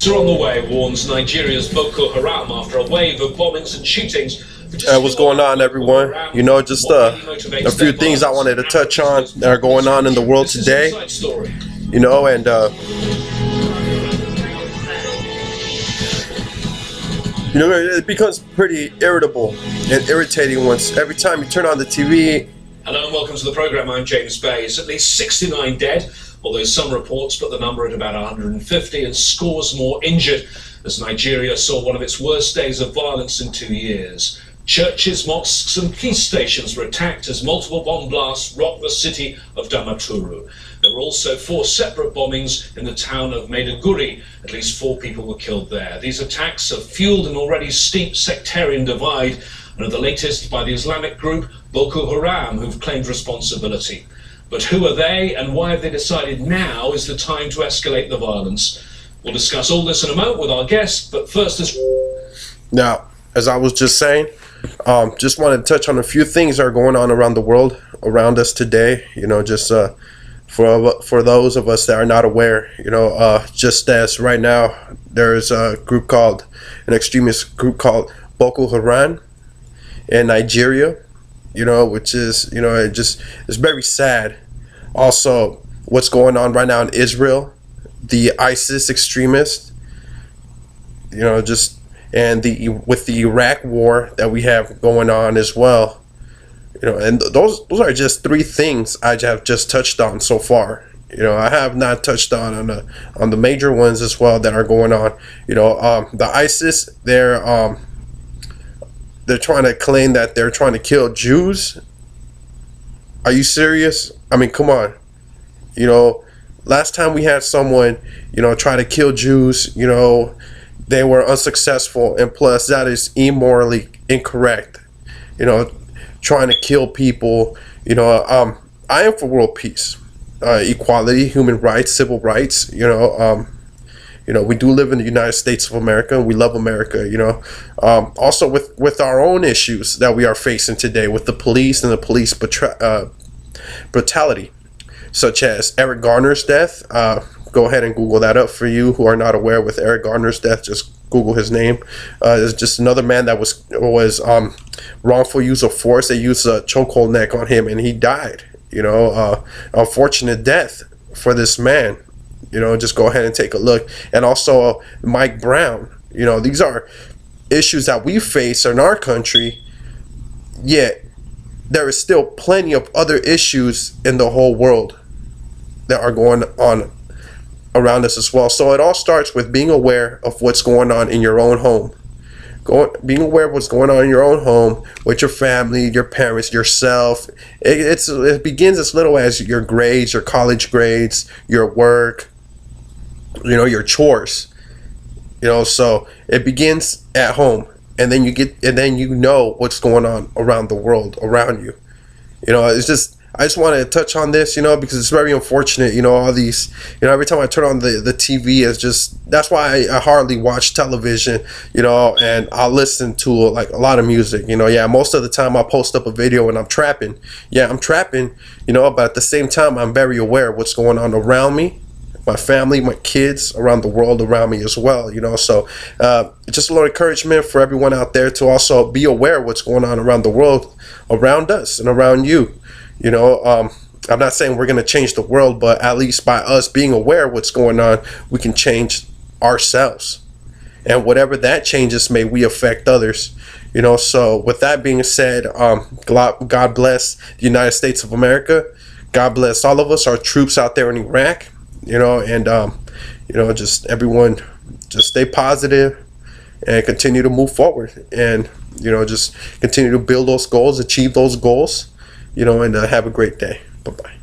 Disaster on the way, warns Nigeria's Boko Haram after a wave of bombings and shootings. What's going on, everyone? You know, just a few things I wanted to touch on that are going on in the world today. You know, and you know, it becomes pretty irritable and irritating once every time you turn on the TV. Hello and welcome to the program. I'm James Bays. At least 69 dead, although some reports put the number at about 150 and scores more injured as Nigeria saw one of its worst days of violence in 2 years. Churches, mosques and police stations were attacked as multiple bomb blasts rocked the city of Damaturu. There were also 4 separate bombings in the town of Maiduguri. At least 4 people were killed there. These attacks have fueled an already steep sectarian divide and are the latest by the Islamic group Boko Haram, who've claimed responsibility. But who are they and why have they decided now is the time to escalate the violence? We'll discuss all this in a moment with our guest, but first Now, as I was just saying, just wanted to touch on a few things that are going on around the world, around us today. You know, just for those of us that are not aware, you know, just as right now there's an extremist group called Boko Haram in Nigeria, you know, which is, you know, it's very sad. Also, what's going on right now in Israel, the ISIS extremists, you know, and with the Iraq war that we have going on as well, you know, and those are just 3 things I have just touched on so far. You know, I have not touched on the major ones as well that are going on. You know, the ISIS, they're trying to claim that they're trying to kill Jews. Are you serious? I mean, come on. You know, last time we had someone, you know, try to kill Jews, you know, they were unsuccessful, and plus that is immorally incorrect. You know, trying to kill people. You know, I am for world peace, equality, human rights, civil rights. You know, we do live in the United States of America, and we love America. You know, also with our own issues that we are facing today with the police and the police brutality, such as Eric Garner's death. Go ahead and Google that up for you who are not aware with Eric Garner's death. Just Google his name. It's just another man that was wrongful use of force. They used a chokehold neck on him and he died. You know, unfortunate death for this man. You know, just go ahead and take a look. And also Mike Brown. You know, these are issues that we face in our country, yet there is still plenty of other issues in the whole world that are going on around us as well. So it all starts with being aware of what's going on in your own home. Being aware of what's going on in your own home with your family, your parents, yourself. It begins as little as your grades, your college grades, your work, you know, your chores. You know, so it begins at home, and then you know what's going on around the world around you. You know, I just wanted to touch on this, you know, because it's very unfortunate, you know, all these, you know, every time I turn on the TV, it's just, that's why I hardly watch television, you know, and I'll listen to like a lot of music, you know. Yeah, most of the time I'll post up a video and I'm trapping. Yeah, I'm trapping, you know, but at the same time, I'm very aware of what's going on around me, my family, my kids, around the world around me as well, you know. So just a little encouragement for everyone out there to also be aware of what's going on around the world, around us and around you. You know, I'm not saying we're going to change the world, but at least by us being aware of what's going on, we can change ourselves. And whatever that changes, may we affect others. You know, so with that being said, God bless the United States of America. God bless all of us, our troops out there in Iraq. You know, and, you know, just everyone just stay positive and continue to move forward. And, you know, just continue to build those goals, achieve those goals. You know, and have a great day. Bye-bye.